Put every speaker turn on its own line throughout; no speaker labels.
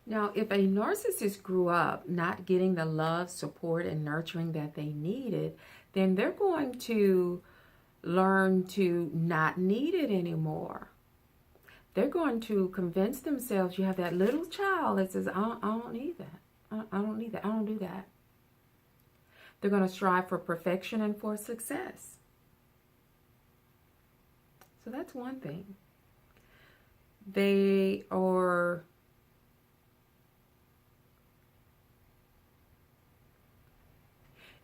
Now, if a narcissist grew up not getting the love, support, and nurturing that they needed, then they're going to learn to not need it anymore. They're going to convince themselves, you have that little child that says, I don't need that. I don't need that. I don't do that. They're going to strive for perfection and for success. So that's one thing. They are...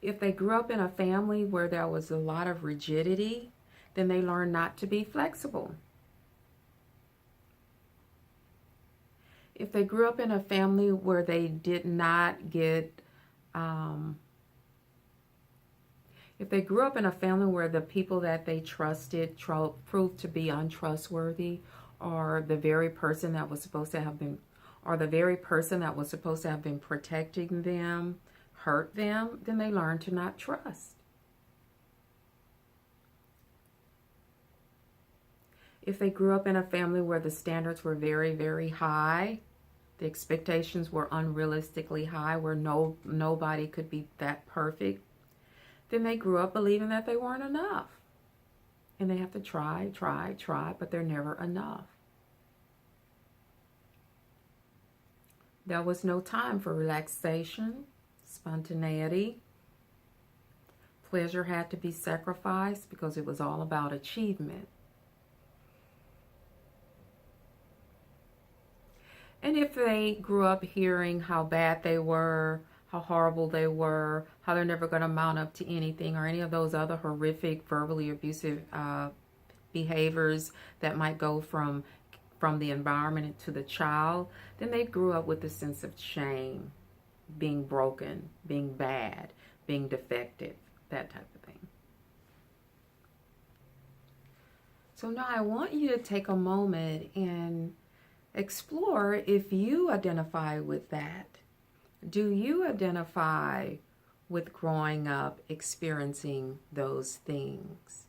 If they grew up in a family where there was a lot of rigidity, then they learn not to be flexible. If they grew up in a family where they did not get, if they grew up in a family where the people that they trusted proved to be untrustworthy, or the very person that was supposed to have been, protecting them, hurt them, then they learn to not trust. If they grew up in a family where the standards were very, very high, the expectations were unrealistically high, where nobody could be that perfect, then they grew up believing that they weren't enough. And they have to try, but they're never enough. There was no time for relaxation, spontaneity. Pleasure had to be sacrificed because it was all about achievement. And if they grew up hearing how bad they were, how horrible they were, how they're never going to mount up to anything, or any of those other horrific verbally abusive behaviors that might go from the environment to the child, then they grew up with a sense of shame, being broken, being bad, being defective, that type of thing. So now I want you to take a moment and explore if you identify with that. Do you identify with growing up experiencing those things?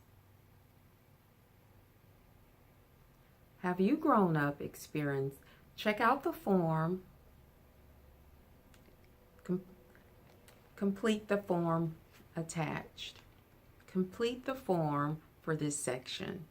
Have you grown up experienced? Check out the form. Complete the form attached. Complete the form for this section.